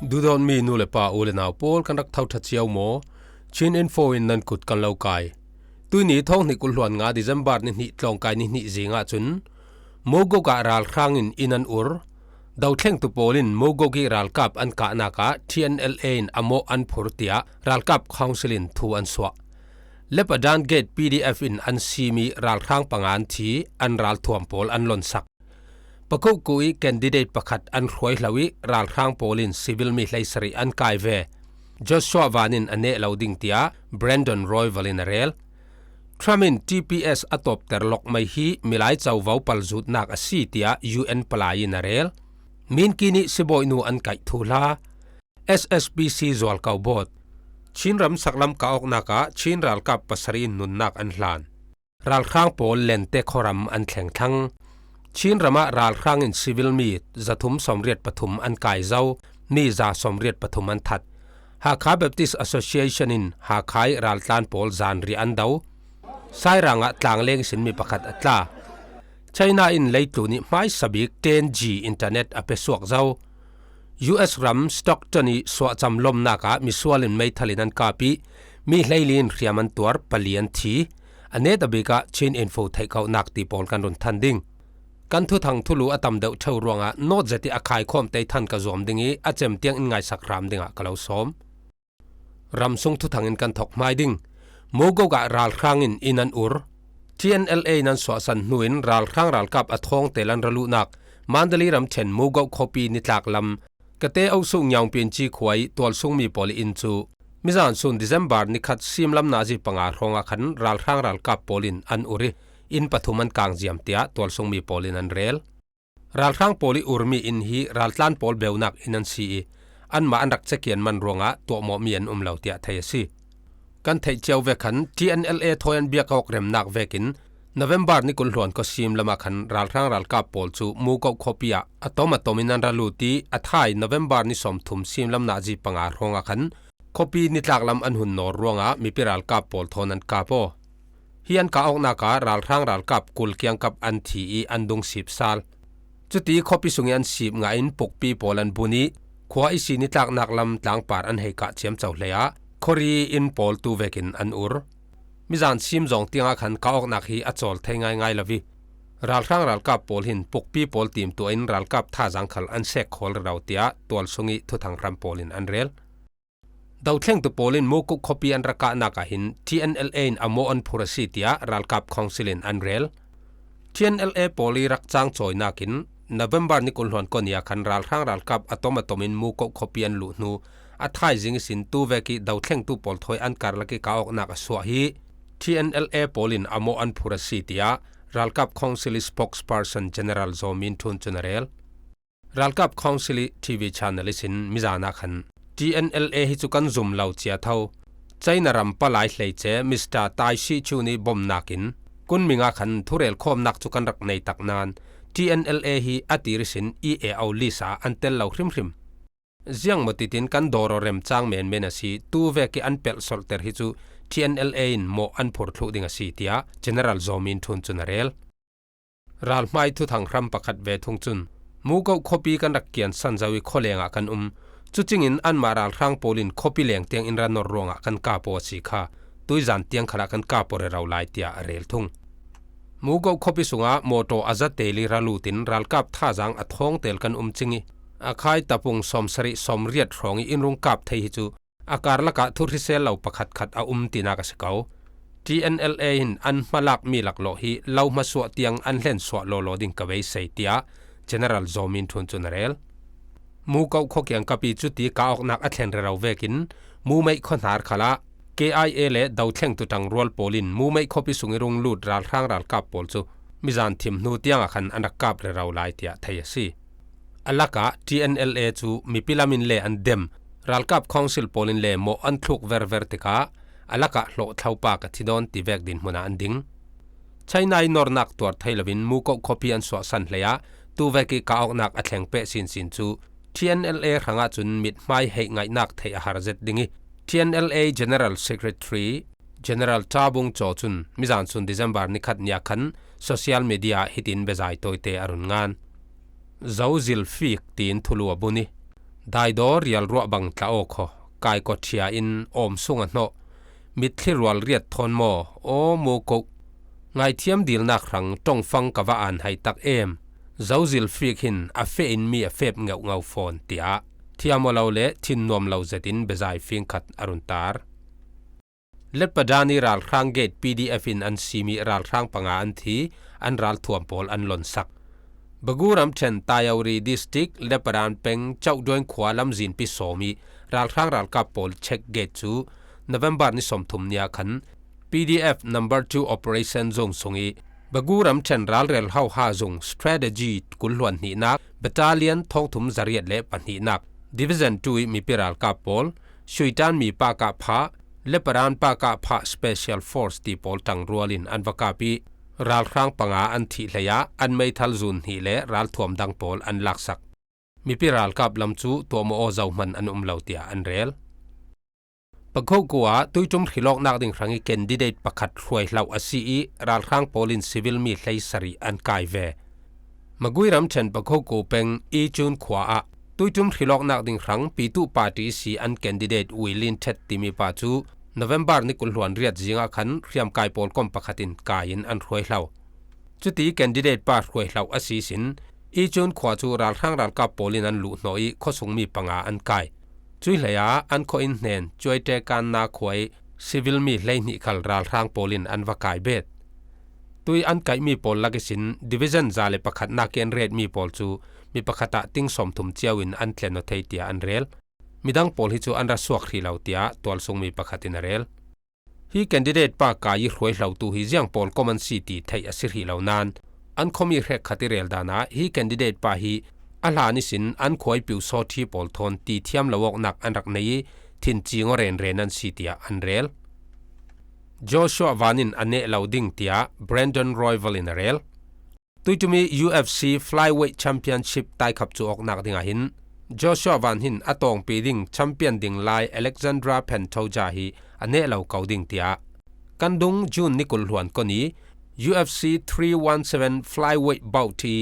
Dudon mi nu le pa ule naw pol kan rak thau tha chiao mo chin info in nan kut kan lo kai tui ni thong ni kul hluan nga December ni tlong kai ni zinga chun mogo ka Ralhrang in inan ur Dothlengtupawl in mogo ki Ralkap an Kahnak TNLA in amo an Phur tia Ralkap Council in thu an Suah Letpadan gate PDF in an Siimi Ralhrang pangan thi an Ralthuam pol an Lonsak Pakukku i candidate pakhat an Hruai hlawi Ralhrang polin civil mi hlaisari an Kaih ve Joshua vanin ane loading tia Brandon Royval in rel Tramin TPS a Tawpter Lokmai hi Milai Covo Palzutnak a si tia UN Palai in rel Minkin Sibawi nu an Kaih Thuhla SSPC Zualko bot Chinram saklam kaoknaka Chin Ralkap pasarin nunnak an hlan Ralhrang pol Lente Khaw an thlengthang Chin rama Ralhrang in civil mi zathum somriat pathum an kai zau ni za somriat pathum an that Hakha Baptist Association in Hakhai Raltlan pol zan ri an dau sai ranga tlangleng sin mi pakhat atla China in leitu ni mai sabik 10G internet apesuak zau US ram Stockton ni Suah cham lom naka misualin mai thalinan kapi mi hleilin riaman tuar palian thi ane tabika Chin info thaikau nakti pol kan run thanding kan thu thang thulu atam deuh thau ronga no jati akhai khom te than ka zom dingi achem tiang in ngai sakram dinga kalau som ramsung thu thangin kan thok mai ding mogo ga Ralhrang in inan ur TNLA nan Suah san nuin Ralhrang Ralkap athong telan ralu nak mandali ram chen mogo copy ni tlak lam kate au sung nyang pin chi khwai tol sung mi poli in chu mizan sun December ni khat sim lam na ji panga ronga khan Ralhrang Ralkap polin an uri in pathuman kang jiam tia tol sung mi polin an rel Ralhrang poli urmi in hi Raltlan pol beunak inan si an ma an rak chekian man ronga to mo mian umlo tia thai si kan thei cheu ve khan TNLA thoyan biak ok rem nak vekin November ni kul hluan ko sim lama khan Ralhrang Ralkap pol chu Mukuk khopia atoma tominan raluti athai November ni som thum sim lam na ji panga ronga khan khopi ni tlak lam an hun nor ronga mi pi Ralkap pol thonan kapo hian ka ok na ka Ralhrang Ralkap kul kyang kap an thi I andung sip sal chuti khopi sungi an sip nga in pukpi polan buni khwa isi ni tlak nak lam tlang par an hei ka chem chaw hlea khori in pol tu vekin an ur mizan sim jong tinga khan ka ok nak hi achol thengai ngai lawi Ralhrang Ralkap pol hin pukpi pol tim tu in Ralkap tha jang khal an sek khol rautia tol sungi thuthang ram polin an rel Dothlengtupawl in Mukuk khopi an raka naka hin TNLA in amo an phurasi tia Ralkap Council in an rel TNLA poli rak chang choi nakin November ni kulhon konia khan Ralhrang Ralkap atomin Mukuk khopi an lu nu athai Zing sin tu veki Dothlengtupawl thoi an karlaki ka ok naka Suah hi TNLA polin amo an phurasi tia Ralkap Council spokesperson General Zomin thun chunarel Ralkap Council TV channel sin mizana khan TNLA hi chukan zoom lau chia thau China ram Palai hleiche Mr. Tai si chuni bom nakin kun minga khan thurel khom nak chukan rak nei tak nan TNLA hi atir sin EAO lisa antel lau hrim hrim ziang motitin kan doro rem chang men menasi tu veki an pel solter hi chu TNLA in mo an phur thlu ding asi tia General Zomin thun chunarel Ralmai thu thang ram pakhat ve thung chun Mukuk khopi kan rak kian sanjawi kholenga kan chuchingin an ma Ralhrang polin khopi leng tiang in ranor ronga kan ka po si kha tuizan tiang khala kan ka por rau lai tia rel thung Mukuk khopi sunga moto azateli ralutin Ralkap tha jang athong tel kan chingi akhai tapung somsari somriat rongi inrung kap thei hi chu akar laka thurisel lau pakhat khat a tina ka sekau TNLA in an malak mi laklo hi lau ma suah tiang an hlen suah lo ding ka vei sei tia General Zomin thun chunarel Mukuk khokyang kapi chuti ka ok nak athlen rau vekin mu mai khonhar khala KIA le Dothlengtutang rol polin mu mai khopi sungirung lut Ralhrang Ralkap pol chu mizan thim nu tiang khan anak kap re rau lai tia thayasi alaka TNLA chu mipilamin le an dem Ralkap Council polin le mo an thluk ver tika alaka hlo thaupa ka thidon ti vek din huna anding China nornak tuar thailovin Mukuk khopi an Suah san hleya tu veki ka ok nak athleng pe sin chu TNLA ranga chun mit mai hei ngai nak thei a harzet dingi TNLA General Secretary General Tabung cho chun mizan chun December ni khat nya khan social media hitin bezai toite arun ngan Zauzil fik tin thulu abuni ได้ดอเรียลรัวบังตะโอคกายกดเชียอินอมสุงอันโนมิดที่รัวเรียดทนโมโอมูกุกไงเทียมดีลนักรังจงฟังกว่าอันให้ตักเอมเจ้าจิลฟิกหินอาเฟอินมีอาเฟบเงาเงาฟอนเตียที่อามเราเละทินนวมเราจะดินเบจายฟิงขัดอรุณตาร์เล็ดประดานีรัลครั้งเกต PDF อินอันซีมีรัลครั้งปังอันทีอันรัลทวมโพลอันลนสักบกูรำเชนตายาวรีดิสติกเล็ดประดานเป็งเจ้าดวงขวาลำจินปิโสมีรัลครั้งรัลกับโพลเช็คเกตจูโนเวมเบอร์นิสมทุมเนียขัน PDF number 2 operation จงสงอีบกูรำเชนรัลเรลเฮาฮาจง strategy กุลวนหีนัก battalion ทองทุมจริยเล็ปันหีนัก division 2มีพิรัลกับโพลชุยตันมีปากาพะเลปรานปากาพะ special force ตีโพลตังรัวลินอันวกาปีรัลครั้งปังอันทิเลยะอันไม่ทัลซุนฮีเลรัลทวมดังโพลอันลักษักมีพิรัลกับลำจูตัวโมโอเจ้ามันอันเหลาเตียอันเรลปะโคกัวตุยจุมขิลอกนักดิ่งครั้งอีเคนดิเดตประคัดรวยเหล่าอาซีอีรัลครั้งโพลินซิวิลมีไลสรีอันกายเวมากุยรำเชนปะโคกูเป็งอีจุนขวาตุยจุมขิลอกนักดิ่งครั้งปีตุปาร์ตี้ซีอันแคนดิเดตวิลลินเท็ดติมีปาจูโนเวมเบอร์นิกุลหวนเรียดจิงอาขันเรียมกายโพลกอมประคัดินกายินอันรวยเหล่าจุดที่แคนดิเดตปาร์รวยเหล่าอาซีสินอีจุนขวาจูรัลครั้งรัลกับโพลินอันลุหน่อยข้อสงมีปังอันกายจุยเหลียอันโคอินเนนช่วยเจกันนาควยซิวิลมีเลนิคัลรัลทางโพลินอันวากายเบตตุยอันไกมีโพลลักสินดิวิชันจาเลประคัดนาเกนเรดมีโพลจูมีประคัดติ้งสมทุมเจียวินอันเทลโนเทเตียอันเรลมีดังโพลฮิจูอันรัสวกรีเหล่าเตียตัวลงมีประคัดินเรลฮีแคนดิเดตปากกายรวยเหล่าตูฮิเจียงโพลคอมมันซิตี้ไทยอสิรีเหล่านานอันคอมีเรกขัดเรลดานาฮีแคนดิเดตปาฮีอัลลานิสินอันคอยปิวโซทีโพลทอนตีเทียมละวกนักอันรักในทินจีงอเรนเรนันซิตี้อันเรลโจชัววานินอันเนลาวดิงเตียแบรนดอนรอยวัลอินเรลตุยจุมี UFC Flyweight Championship ไต่ขับจูออกนักดิงหินโจชัววานหินอตองปีดิงแชมเปี้ยนดิงไลอเล็กซานดราเพนโทจาฮีอันเนลาวเกาดิงเตียกันดุงจูนนิกุลหวนคนนี้ UFC 317 Flyweight Bout ที่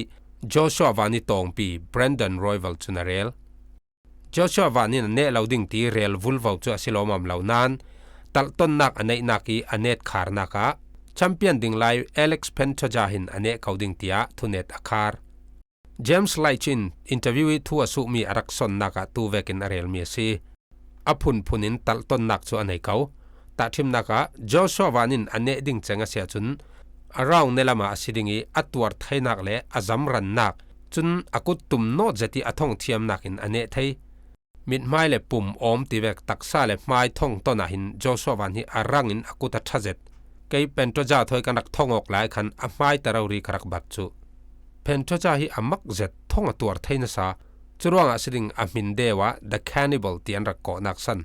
โจชัววานิตองปีแบรนดอนรอยวัลจูนาเรลโจชัววานินอันเนลาวดิงตีเรลวุลวาวจูอสิโลมัมเหล่านานตัลต้นนักอันเนนักีอันเนตคาร์นักะแชมเปี้ยนดิงไลอเล็กซ์เพนโทจาหินอันเนเกาดิงเตียทุเนตอาคาร์เจมส์ไลชินอินเทอร์วิวทัวสุมีอารักษนนักตูเวกินอาเรลมีซีอพุนพุนินตัลต้นนักจูอันเนเกาตัดทิมนักโจชัววานินอันเนดิงเจงเสียจุนอาราวเนลามาสิดิงีอัตวัดไทยนักเลอาจัมรันนักจุนอากุตุมโนจติอทองเทียมนักอินอันเนไทยมิดไม้เลปุ่มอมตีเวกตักซาเลไม้ท่องต้นหินโจชัววานิอารังอินอากุตัดทัจเจตเกย์เป็นตัวจ่าถอยกันนักท่องออกหลายคันอาไม้ตะเรารีครักบัดจูเป็นตัวจ่าฮีอามักเจ็ดท่องตัวไทยนะซาจุรวงอาศิดิงอามินเดวะ The Cannibal ที่อันรักเกาะนักสัน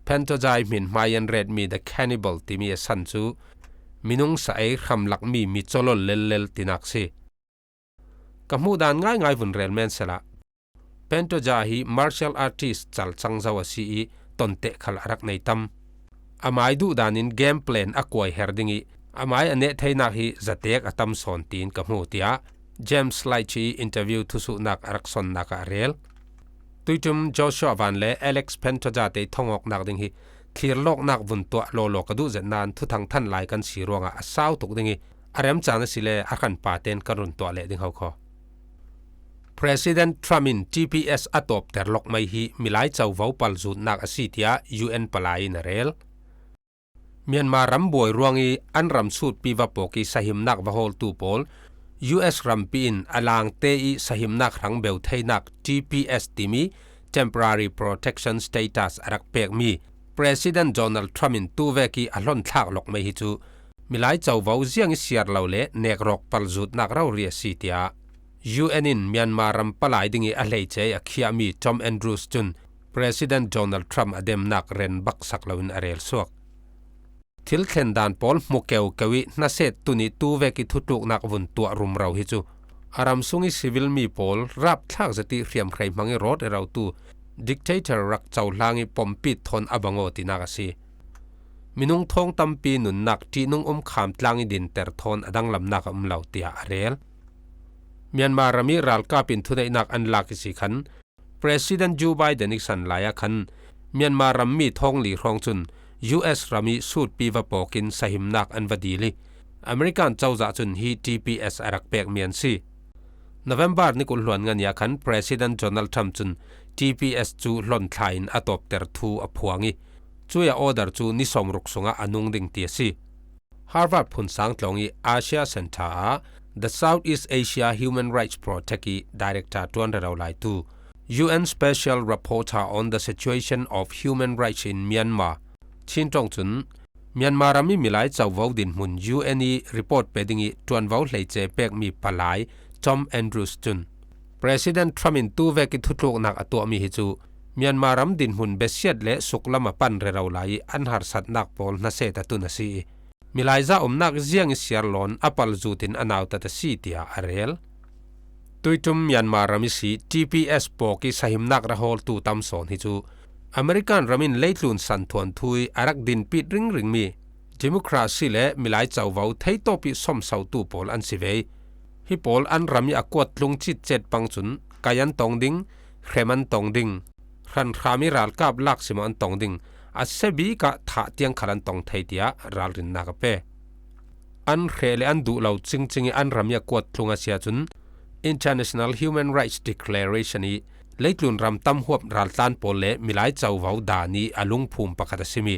เป็นตัวจ่ามินไม้ยันเรดมี The Cannibal ที่มีสันจูมินุงสายคำหลักมีโจลเลลที่นักซีกับมูดานง่ายวุ่นเรลเมนเสละเป็นตัวจ่าฮี martial artist จัลจังจาวซีตนเตะขลรักในตั้มอาไม้ดูดานินเกมเพลนอากวยเฮร์ดิงีอาไม้อันเนไทยนักฮีจะเตะอตัมสอนตีนกับมูเตียเจมส์ไลชีอินเทอร์วิวทุสุนักรักษนนักเรลตุยจุมโจชัววานเล่อเล็กซ์เพนตัวจ่าเตะท่องออกนักดิงฮีทีร์โลกนักวุ่นตัวโลโลกดูเจนานทุทังท่านไล่กันสีรวงอาสาวตุกดิงีอารมจานสิเลอาคันปาเตนกันรุนตัวเล่ดิงเขาขอPresident Trump in TPS Tawpter Lokmai hi Milai Covo Palzutnak asitia UN Palai na rel Myanmar ramboi ruangi an ramsut pivapoki sahimnak Ralthuam US rampin alang tei sahimnak rang beu thainak TPS timi Temporary Protection Status arak pek mi President Donald Trump in tuveki alon thak Lokmai hi chu Milai Covo ziang siar laule nekrok Palzutnak raw ria sitia UN in Myanmar Palai dingi alaiche akhiami Tom Andrews chun President Donald Trump adem nak ren baksak lawin arel suak thil thlen dan pol mukeu kawi na set tuni tu veki thutuk nak vun tua rum rau hi chu aram sungi civil mi pol rap thak zati riam khrai mangi rod rau tu dictator rak chawlangi pompit thon abango tinakasi minung thong tampi nun nak ti nung kham tlangi din ter thon adang lam nak lau tia arel Myanmar rami Ralkap in thunai nak an lakisi khan President Joe Biden นิกสันลายคันเมียนมารัมมีท่องหลีรองจุน US รามีสูดปีวปอกินสหิมนักอันวดีลีอเมริกันเจ้าจ่าจุนฮี TPS อารักเปกเมียนซีNovember นี่กุลหลวนงันยาคัน President Donald Trump จุน TPS จูหล่นทายน์อตบเตอร์ทูอพวงีช่วยออเดอร์จูนิสมรุกสงะอนุงดิ่งเตียซี Harvard พุนสังตลงอี Asia Center The Southeast Asia Human Rights Project Director ตวนเราไลตู UN Special Rapporteur on the Situation of Human Rights in Myanmar ชินจงจุนเมียนมารามีมิไลเจ้าวาวดินมุน UN report เปดิงตวนวาวไหลเจเปกมีปลายTom Andrews จุน President Trump อินตูเวกิทุทุกนักอตัวมีฮิจูเมียนมารัมดินหุนเบสเซียดและสุกลมาปันเรเราไลอันหาร์สัตนักปอลนาเซตตุนสีมิลายซานักเจียงเสียร์ลอนอปัลจูตินอนาวตัดสีเตียอาเรลตุยตุมเมียนมารามิสี TPS ปอกิสหิมนักระฮอลตูตัมสอนฮิจูอเมริกันรามินเลตุนสันทวนทุยอารักดินปิดริงมีดิโมคราซีและมิลายเจ้าวาวเทยโตปิสมเสาตูปอลอันสิเวฮิปอลอันรามีอากวดลุงจิตเจ็ดปังจุนกายันตองดิงเขมันตองดิงรันขามีรัลกับลักสิมันตองดิงอาเซบีกะถาเตียงขลันตองไทยเตียรัลรินนักเปอันเขเลอันดูเหล่าจริงอันรามีอากวดลุงอาเซียจุน International Human Rights Declaration นี้เล็กลุนรำตั้มหวบรัลตันโปเลมิไลเจ้าวาวดานีอลุงภูมิปะคัตสิมี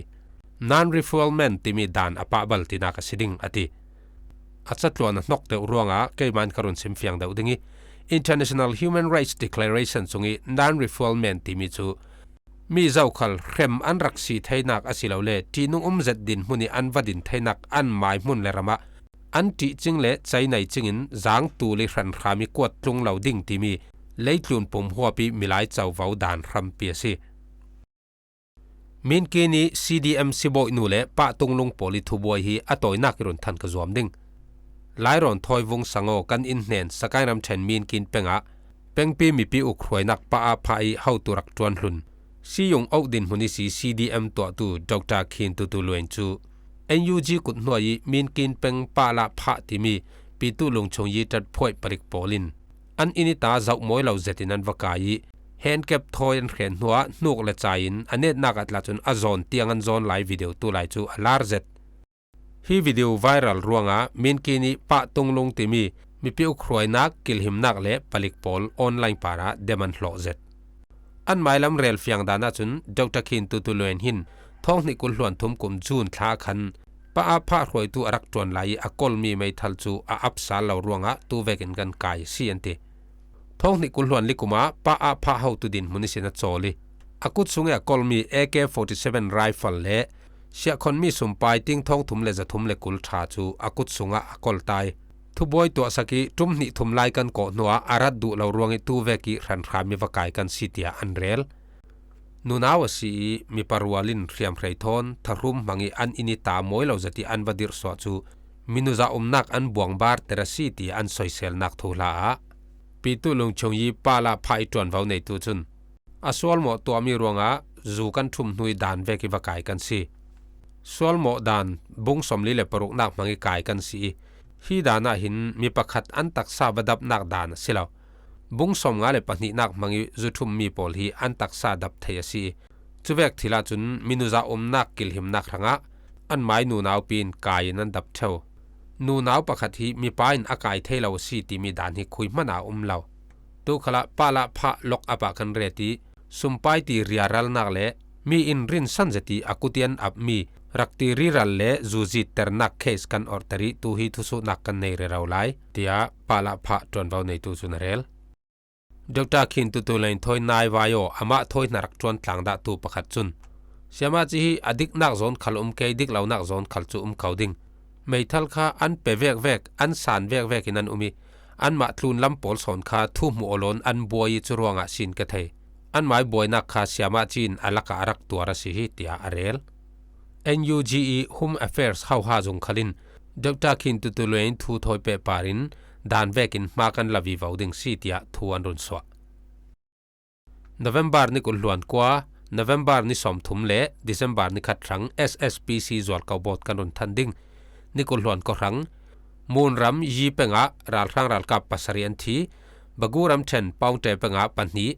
Non-refoulement ที่มีดานอปะบัลตินักสิดิงอติอาจจะตัวนั้นนกเดือดร่วงเกี่ยมันคารุนสิมฟียงเดือดงี้ International Human Rights Declaration ส่งอี Non-refoulement ที่มีจูมีเจ้าขัลเข้มอันรักสีไทยนักอาศิลาเล่ที่นุ่งเจ็ดดินมุนีอันวดินไทยนักอันหมายมุนเลรมาอันที่จริงเล่ใจในจริงจางตูเลรันขามีกวดตรงเหล่าดิ่งที่มีเล่กลุนปุ่มหัวปีมิไลเจ้าวาวดานรัมเปียซีมินกินี CDM สิบอยนูเล่ปะตรงลงโพลิทูบอยฮีอตอยนักรุนทันกระจวมดิ่งหลายรอนทอยวงสังโอกันอินเนนสกายนำเชนมีนกินเป็งะเป็งปีมีปีอุกรวยนักปะอาภายเฮาตุรักจวนรุนซียงเอาดินมุนิสี CDM ตัวตูดรคินตุลวนจู NUG กุดหน่วยมีนกินเป็งปะละพะที่มีปีตุลงชงยีจัดพวยปริกโปลินอันอินิตาเจ้ามวยเหล่าเจตินันวกายเห็นเก็บทอยอันเขียนหัวนุกและใจอินอันเนตนักอัตลาจนอจอนเตียงอันจอนไลฟ์วิดีโอตุไลจูอลาร์เจตฮีวิดีโอไวรัลรวงมินกินีปะตรงลงที่มีพิวครวยนักกิลหิมนักเละปลิกโพลออนไลน์ปาระเดมันโลเซตอันหมายลำเรลเฟียงดานาจุนดรคินตุลวนหินท้องนิกุลหลวนทุมกุมจูนท้าคันปะอาพะรวยตัวรักจวนไหลอกอลมีไม่ทัลจูอับสาลเหล่ารวงตัวเวกินกันกายเสียนติท้องนิกุลหลวนลิกุมาปะอาพะเฮาตุดินมุนิสินัทโซลีอากุดสุงอกอลมี AK-47 ไรฟิลเละเสียคนมีสมปายติ้งท้องทุ่มเลจะทุ่มเลกุลชาจูอากุดสุงะอกอลตายทุบอยตัวสักีทุ่มนิทุ่มไล่กันก่อนัวอารัดดูเรารวงตัวเวกิรันขามีวกายกันสิเตียอันเรลนูนาวสีมีปารวาลินเรียมไพรทอนทารุมมังอีอันอินิตามวยเราจะที่อันวดิรสวจูมินุจะนักอันบวงบาร์เตระสิตีอันสอยเซลนักทุลาปีตุลงชงยีปาลาพายจวนวาวในตัวจุนอาสวลหมอตัวมีรวงจูกันทุ่มนุยดานเวกิวกายกันสิสวลหมอดานบุงสมลีเลปรุกนักมังอีกายกันสิฮีดานาหินมีประคัดอันตักซาบดับนักดานสิลาวบุงสมงาเลปนินักมังอีจุทุมมีปอลฮีอันตักซาดับเทียสีจุเวกทิลาจุนมินุจะนักกิลหิมนักรังอันหมายนูนาวปีนกายนันดับเทวนูนาวประคัดฮีมีปายนอากายเทลาวสีที่มีดานฮีคุยมันอาเลาตุขละปาละพะลกอปะกันเรติสุมปายตีเรียรัลนักเลมีอินรินสันเจติอากุเตียนอับมีรักตีรีรัลเล่จูจิตเตอร์นักเคสกันออร์ตรีตูฮีทุสุนักกันในเรื่องไลเตียปาละพะจวนเบาในตูสุนเรลดรคินตุเลนทอยนายวายโออามาทอยนักจวนทางดาตูประคัดจุนเสียมาจีฮีอดิกนักโซนขลุมเกดิกเหล่านักโซนขลจูเขาดิ่งไม่ทัลข้าอันเปเวกอันสานเวกนันอุมีอันมาทลูนลำปอลสอนข้าทุ่มโอลอนอันบวยจรวงสินกะเทอันหมายบวยนักข้าเสียมาจีนอัลกะรักตัวรสิฮิตยาอาเรลNUGE Home Affairs เฮาฮาจงขลินดรคินตุเลนทูทอยเปปารินดานเวกินมากันลาวิวาวดิงสิตยาทวนรุนสวะ November นี่กุลล้วนกว่า November นี่สมทุมเละ December นี่ขัดรัง SSPC จวลกบดกันรุนทันดิงนี่กุลล้วนก็รังมูลรำยีเป็งะรัลครั้งรัลกับปัสเรียนทีบกูรำเชนปองเตเป็งะปันนี้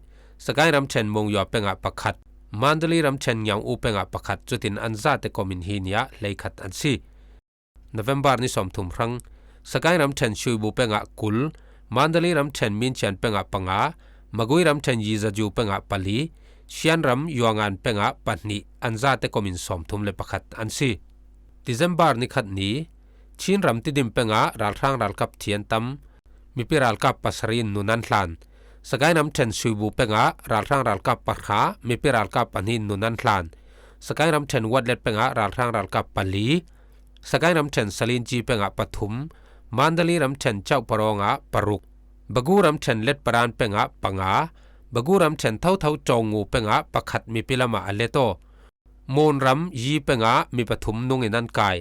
สกายรำเชนมงยอเป็งะประคัดมันเดลีรำเชนยังอูเป็งะประคัดจุดอินอันซาเตคอมินฮีเนียเลยขัดอันซีนเวมบาร์นี้สมทุมรังสกายรำเชนช่วยบุเป็งะกุลมันเดลีรำเชนมินเชนเป็งะปังะมกุยรำเชนยีจะจูเป็งะปลีเชียนรำยวงานเป็งะปันนีอันซาเตคอมินสมทุมเลประคัดอันซีดิเซมบาร์นี้ขัดนี้ชินรำติดิมเป็งะรัลทางรัลกับเทียนตัมมีพิรัลกับปัสรินนุนันหลานสกายน้ำเชนช่วยบุเป็งะรัลทางรัลกับปักขามีพิรัลกับปันหินนุนันหลานสกายน้ำเชนวัดเล็ดเป็งะรัลทางรัลกับปลีสกายน้ำเชนสลินจีเป็งะปฐุมมันดลีน้ำเชนเจ้าปรองะปรุกบกูน้ำเชนเล็ดปรานเป็งะปังะบกูน้ำเชนเท่าจงงูเป็งะปักขัดมีพิลามาอเลโตโมนรำยีเป็งะมีปฐุมนุงอินันกาย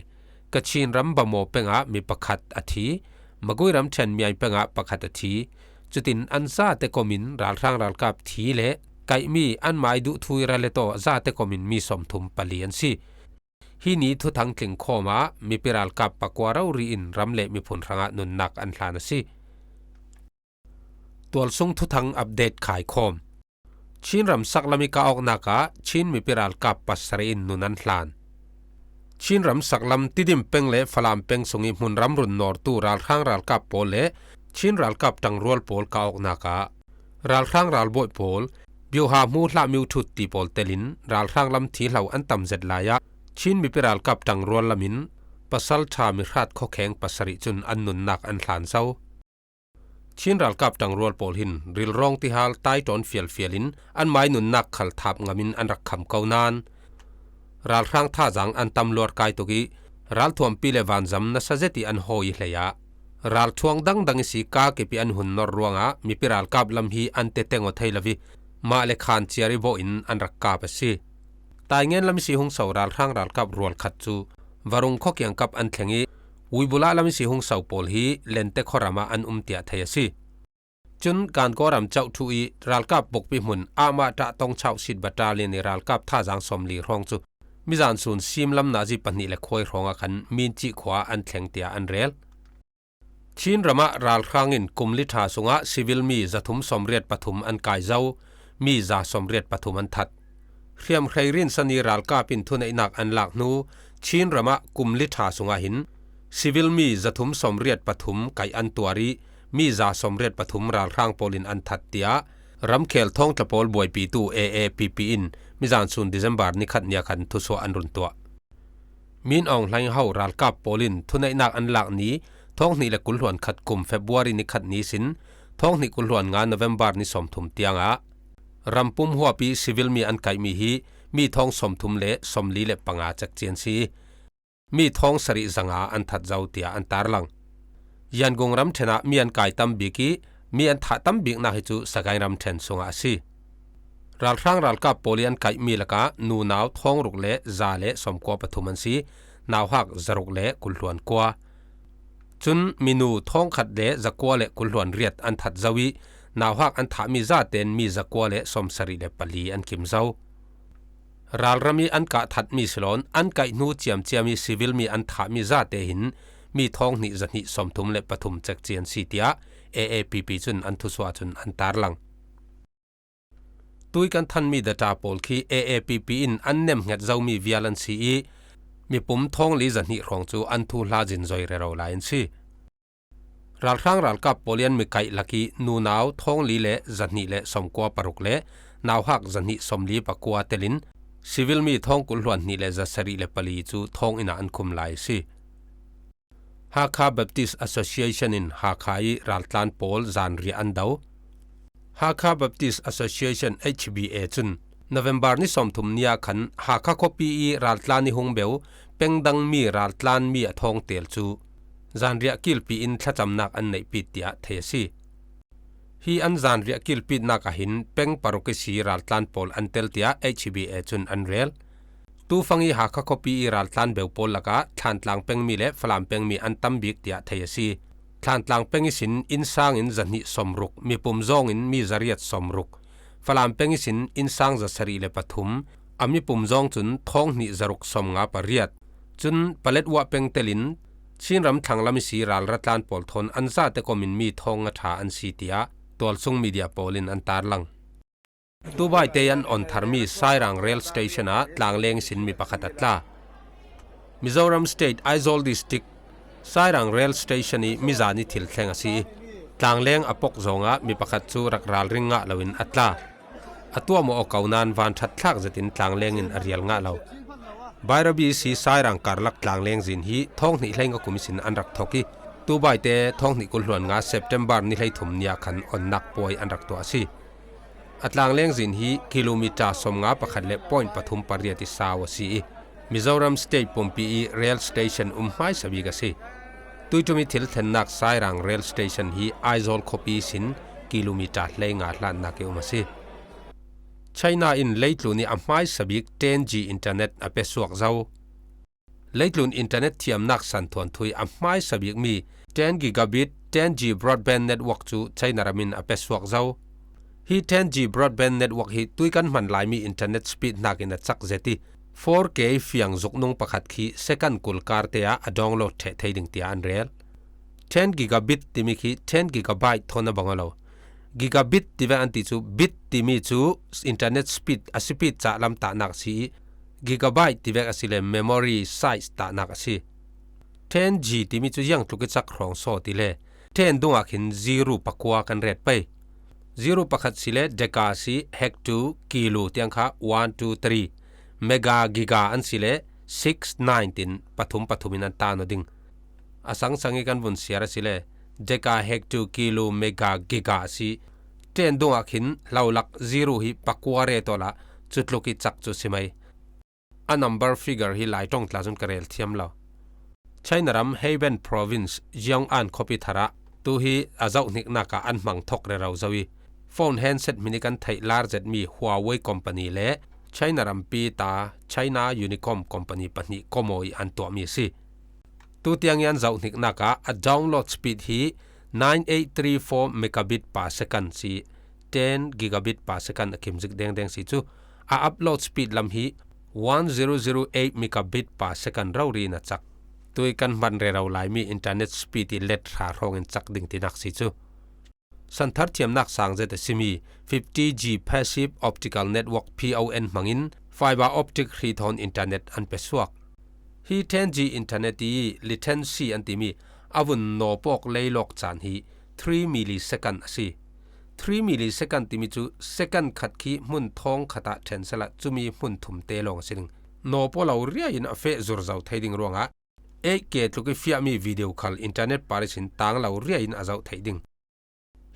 กะชินรำบะโมเป็งะมีปักขัดอธิมกุยรำเชนมีไอเป็งะปักขัดอธิจุดินอันซาเตคอมินรัลทางรัลกับทีเละไกมีอันหมายดุทุยรัลเลโตซาเตคอมินมีสมทุมปลียนซีฮีนี้ทุทังเก่งข้อมามีปิรัลกับปักวารารีอินรำเละมีผลทางนุนนักอันลานซีตัวซุงทุทังอัปเดตขายคอมชินรำสักลามิกาออกนักะชินมีปิรัลกับปัสรีอินนุนันลานชินรำสักลำติดิมเป็งเละฟลามเป็งสงิมุนรำรุนนอร์ตูรัลข้างรัลกับโปเละชินรัลกับตังรัวโปลกาออกนักะรัลข้างรัลบอยโปลบิวหามูลามิวทุตตีโปลเตลินรัลข้างลำทีเหล่าอันตำเจ็ดลายะชินมีปิรัลกับตังรัวลามินปัสสัลชามิรัดข้อแข็งปัสริจุนอันนุนนักอันหลานเศร้าชินรัลกับตังรัวโปลหินริลรองที่ฮาลไตตอนเฟียลินอันหมายนุนนักขัลทับงามินอันรักคำเกานานรัลข้างท่าจังอันตำลวดกายตุกีรัลทวมปีเลวันจำนัสเจติอันโฮยเลยะรัลทวงดังสีกาเก็บอันหุ่นนอรวงะมีปิรัลกับลำฮีอันเตเตงอไทยลวีมาเลขานเชียริโบอินอันรักกาเปซีตายเงินลำสีหงสาวรัลข้างรัลกับรัวขัดจูวารุงข้อเกี่ยงกับอันเทงีวิบุลาลำสีหงสาวโพลฮีเลนเตขรามาอันเตียไทยซีจุนการก่อรำเจ้าทุยรัลกับปกปิมุนอามาตะตองเช่าสิดบัตราเลนิรัลกับท่าจังสมลีรองจูมิจานซุนซิมลำนาจีปนิเลคอยรองกันมินจิขวาอันแข็งเตียอันเรลชินรมารัลครั้งอินกุมลิธาสุงะซิวิลมีจะทุมสมเรียดปฐุมอันกายเจ้ามีจะสมเรียดปฐุมอันทัดเขียมใครรินสนีรัลกาปินทุนไอนักอันหลักนูชินรมากุมลิธาสุงะหินซิวิลมีจะทุมสมเรียดปฐุมไกอันตัวรีมีจะสมเรียดปฐุมรัลครั้งโพลินอันทัดเตียรำเคลท่องตะโพลบวยปีตูAAPPอินมิจานซุนดิเซมบาร์นิขัดเนียขันทุสวอันรุนตัวมินอองไลน์เฮารัลกับโพลินทุนไอนักอันหลักนี้ท้องนี่และกุลหวนขัดกุมเฟบรุรีนิขัดนี้สินท้องนี่กุลหวนงานโนเวมบาร์นี่สมทุมเตียงะรำปุ่มหัวปีซิวิลมีอันไกมีฮีมีท้องสมทุมเละสมลีเละปังอาจักเจียนซีมีท้องสริจังอาอันทัดเจ้าเตียอันตาร์ลังยันกงรำเทนะมีอันไกตัมบิกีมีอันทัดตัมบิกนาฮิจูสกายรำเทนสงอาซีรัลครั้งรัลกับโพลีอันไกมีละกะนูนาวท้องรุกเละซาเละสมกัวปฐุมันซีนาวหักจรุกเละกุลหวนกัวจุนมินูท้องขัดเละจะกัวเละกุลหวนเรียดอันทัดเจ้าวินาวหักอันถามีซาเตนมีจะกัวเละสมสริเละปลีอันคิมเจ้ารัลรามีอันกะทัดมีสลอนอันไกนูเจียมมีซิวิลมีอันถามีซาเตหินมีท้องนิจันหิสมทุมเละปฐุมจักเจียนซีเตียAAPP จุนอันทุสวาจุนอันตาร์ลังตุยกันทันมีดตาโพลคี AAPP อินอันเนมเงดเจ้ามีวิอาลันซีมีปุ่มท้องลีจันหิรองจูอันทุลาจินจอยเรเราไลน์ซีรัลครั้งรัลกับโพลียนมีไก่ลักีนูนาวท้องลีเละจันหิเละสมกัวปรุกเละนาวหักจันหิสมลีปกัวเตลินซิวิลมีท้องกุลหวนนี่เละจะสริเละปลีจูท้องอินาอันคุมไลซีฮาคาเบปติสแอสโซเชชันอินฮาคายรัลตันโพลจานรีอันดาวฮาคาเบปติสแอสโซเชชัน HBA จุนโนเวมบาร์นี้สมทุมเนียขันฮาคาคอปีรัลตันนิฮงเบลเป็งดังมีรัลตันมีทองเตลจูจานเรียกิลปีอินทัจำนักอันในปิดเตียเทซีฮีอันจานเรียกิลปีนักหินเป็งปารุกิสีรัลตันโพลอันเตลเตีย HBA จุนอันเรลตูฟังอีหาคาคอปีรัลตันเบลโพลละกะทันตลังเป็งมีเละฟลามเป็งมีอันตัมบิกเตียเทซีทันตลังเป็งสินอินซางอินจันหิสมรุกมีปุ่มจงอินมีจริยตสมรุกฟลามเป็งสินอินซางจะสรีเลปฐุมอามีปุ่มจงจุนท้องนิจรุกสมงาปริยตจุนปเลดวะเป็งเตลินชินรำทางลำสีรัลรัตลานโพลทนอันซาเตกอมินมีท้องอัฐาอันซีเตียตัวซุงมีเดียโพลินอันตาร์ลัง tu bai te an on tharmi Sairang rail station a tlangleng sin mi pakhat atla Mizoram State Aizawl District Sairang rail station i mizani thil thleng asi tlangleng apok zonga mi pakhat chu Ralhrang nga lawin atla atua mo okaunan van that thlak zetin tlangleng in arial nga lo Bairabi si Sairang karlak tlangleng zin hi thong ni hlenga kumisin anrak thoki tu bai te thong ni kulhluan nga September ni hlei thum nia khan onnak poi anrak to asi atlangleng zin hi kilometer somnga pakhat le point pathum pariati sawasi Mizoram State Pompi rail station mai sabiga si tuitumi thil thennak Sairang rail station hi Aizawl khopi sin kilometer hlenga hlan na ke umasi China in leitluni mai sabik 10G internet apesuak zau leitlun internet thiamnak santhon thui mai sabik mi 10 gigabit 10G broadband network chu China ramin apesuak zau hi 10G broadband network hi tuikan man lai mi internet speed nakin a chak zeti 4K fiang zuknung pakhat khi second kulkar te a download the theiding tia an rel 10 gigabit timi khi 10 gigabyte thona bangalo gigabit tiva anti chu bit timi chu internet speed aspeed cha lam ta nak si gigabyte tiva asile memory size ta nak si 10G timi chu yang tuki chak rong so ti le 10 dunga khin 0 pakwa kan ret pai 0 pakhat sile deka si hecto kilo tiang kha 1 2 3 mega giga an sile 619 pathumin an ta no ding asang sangi kan bun siara sile deka hecto kilo mega giga si 10 dunga khin laulak 0 hi pakware tola chutloki chak chu simai a number figure hi lai tong tlazun karel thiam lo China ram Hebei province Yong'an khopi thara tu hi azau nik naka an mang thok re rau zawi phone handset minikan thai larjet mi Huawei company le China ram pi ta China Unicom company pani komoi an to mi si tu tiang yan zau nik naka a download speed hi 9834 megabit per second si 10 gigabit per second akim zik deng si chu a upload speed lam hi 1008 megabit per second rauri na chak tui kan man re raw lai mi internet speed i let Ralhrang in chak ding tinak si chu santhar thiam nak sang je te simi 50G passive optical network PON mangin fiber optic rithon internet an pesuak hi 10G internet i latency antimi avun no pok leilok chan hi 3 millisecond asi 3 millisecond timi chu second khat khi mun thong khata thensala chumi mun thum te long sing no polo ria in afe zur zau theiding ronga 8K tluki fia mi video khal internet parisin tang lau ria in azau theiding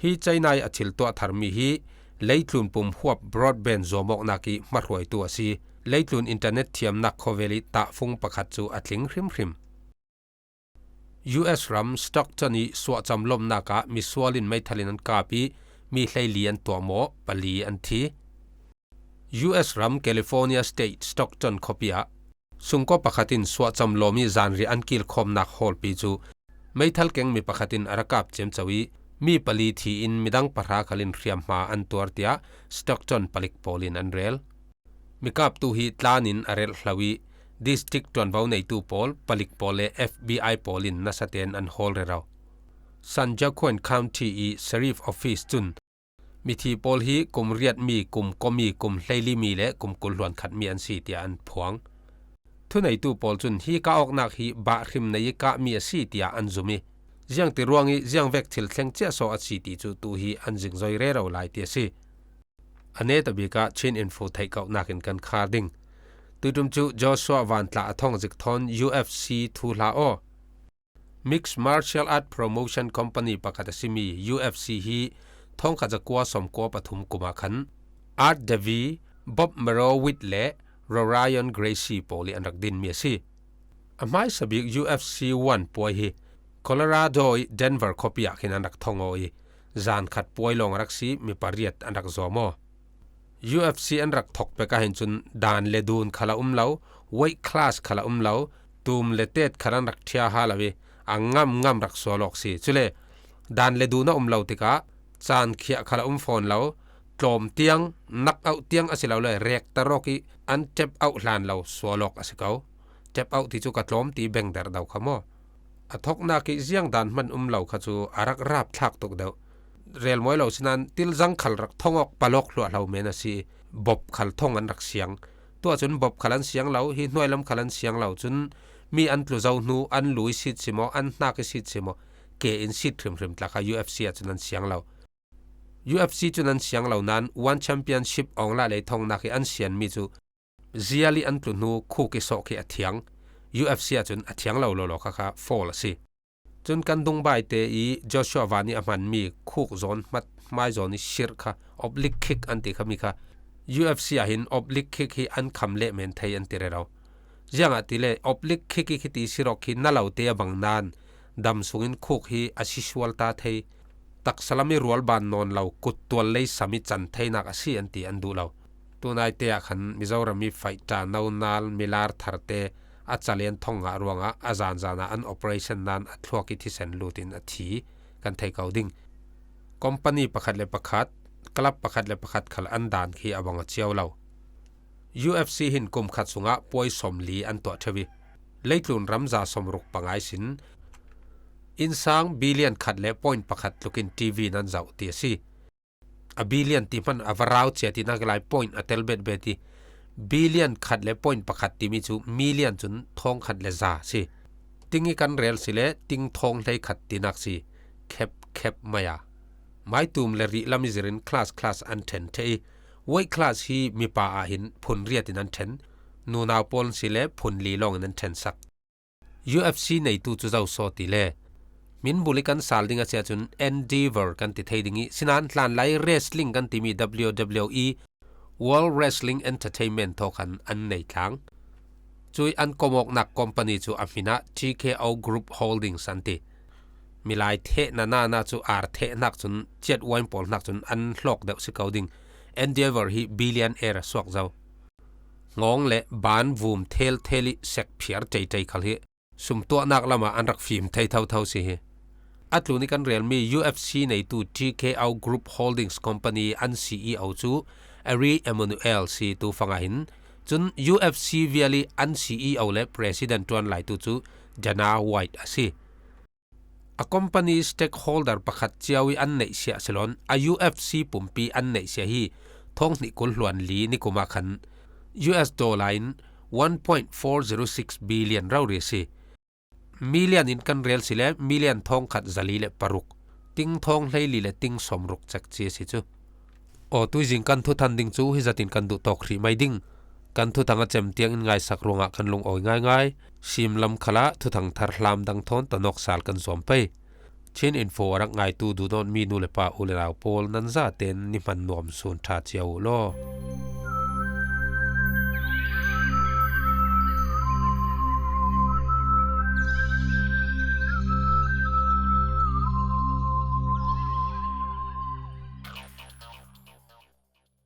hi China athil to tharmi hi leitlun pum huap broadband zomok naki marhuai tu asi leitlun internet thiam nak khoveli ta phung pakhat chu athling hrim US ram Stockton i Suah chamlom naka mi swalin mai thalin an kapi mi hleilian to mo pali an thi US ram California State Stockton khopia sungko pakhatin Suah chamlomi zanri an kil khom nak hol pi chu mai thal keng mi pakhatin arakap chem chawi mi pali thi in midang parha khalin riam ma an tortia Stockton palik polin an rel mikap tu hi tlanin arel hlawi district ton vau nei tu pol palik pole FBI polin nasaten an hol re raw Sanjakhoin County i Sheriff Office chun mithi pol hi kumriat mi kum komi kum hleili mi le kum kulhluan khat mi an si tia an phuang thunei tu pol chun hi ka ok nak hi ba hrim nei ka mi si tia an zumi jiang ti ruangi jiang vek thil thleng che so a si ti chu tu hi an jing zoi re ro lai ti si ane tabika chin info thai kau nakin kan kharding tutum chu Joshua van tla athong zik thon UFC Thuhla o Mixed Martial Art Promotion Company pakhatasimi UFC hi thong khajakwa somko pathum kuma khan Art Devi Bob Merowit le Ryan Gracie poli anrak din mi si amai sabik UFC 1 poi hi Colorado Denver khopia khin anak thongoi zan khat poi long raksi mi pariat anak zomo UFC anrak thok pe ka hin chun dan le dun khala umlo weight class khala umlo tum le tet kharan rak thia halawi angam rak solok si chule dan le duna umlo tika chan khia khala phone lo tlom tiang nak out tiang asilaw le rek taroki an tap out hlan lo solok asikau tap out ti chu ka tlom ti beng dar daw khamo athok na ki jiang dan man umlo kha chu arak rap thak tok daw เรียลมวยเราสินันติลจังขัลรักท่องออกปลอกหลัวเราเมนะสิบบขัลท่องอันรักเสียงตัวจนบบขัลันเสียงเราหินหน่วยลำขัลันเสียงเราจนมีอันปลุกเจ้าหนูอันลุยสิทธิ์สิมออันนักสิทธิ์สิมอเกอินสิทธิ์เริ่มๆตะค่ะ UFC จนนั้นเสียงเรา UFC จนนั้นเสียงเรานั้น One Championship องละเลยท่องนักอันเสียนมีจูเซียลีอันปลุกหนูคู่กิโซกิอัฐยัง UFC จนอัฐยังเราโลค่ะฟอลสิจนกันดงใบเตอีจอชัววานี่มันมีคู่โซนมัดไม่โซนนี่ชิร์ค่ะออบลิกคิกอันติค่ะมีค่ะ UFC หินออบลิกคิกที่อันคำเละเมนไทยอันติเรเรายังอัติเล่ออบลิกคิกที่ตีสิรอกินนั่นเราเตียบังนานดำสูงคู่ที่อาชิชวัลตาเทตักสลามิรัวลบานนอนเรากุดตัวเลยสามิจันเทนักอาชีอันติอันดูเราตัวนายเตียขันมิจาวรามีไฟจานาวนาลมิลาร์ทาร์เตอาจจะเลียนท่องงารวงอาจารย์จานาอัน operation นั้นอัตลัวกิที่เซนลูตินอัฐีกันไทยเกาดิ่งคอมพานีประคัดเลประคัดกลับประคัดเลประคัดขัลอันดานขี้อวังเจียวเรา UFC หินกุมขัดสุงะป่วยสมลีอันตัวเทวีเล็กลุนรำจาสมรุกปังไอสินอินซังบิลเลียนขัดเลปอยน์ประคัดลุกินทีวีนั้นเจ้าเตียซีa billion ti man avarau che ti na glai point a telbet beti billion khat le point pakhat ti mi chu million chun thong khat le za si tingi kan rel sile ting thong lei khat ti nak si khep maya mai tum le ri lamizirin class an ten te wai class hi mi pa a hin phun riat in an ten nu naw pol sile phun li long in an ten sak UFC nei tu chu zau so ti le min bulikan saldinga che chun endeavor kan ti theidingi sinan tlan lai wrestling kan ti mi WWE World Wrestling Entertainment thokan an nei thang chui an komok nak company chu amina TKO Group Holdings anti milai the na chu ar the nak chun chet wain pol nak chun an hlok deuh si coding endeavor hi billionaire swak zau ngong le ban vum theli sek phiar tei khal hi sum to nak lama an rak phim thei thau si hi atluni kan real mi UFC nei tu TKO Group Holdings Company an CEO chu Ari Emmanuel si tu fanga hin chun UFC viali an CEO le president tuan lai tu chu Dana White asi a company stakeholder pakhat chiawi an nei sia salon a UFC pumpi an nei sia hi thong ni kul hluan li ni kuma khan US dollar in 1.406 billion rauri si million in kan real sile million thong khat zali le paruk ting thong hlei li le ting somruk chak chi si chu o tu jing kan thu than ding chu hi zatin kan du tok ri mai ding kan thu thanga chem tiang in ngai sak ronga kan lung oi ngai sim lam khala thu thang thar hlam dang thon tanok sal kan som pe chin info rak ngai tu du don mi nu le pa uleraw pol nan za ten ni man nom sun tha chiao lo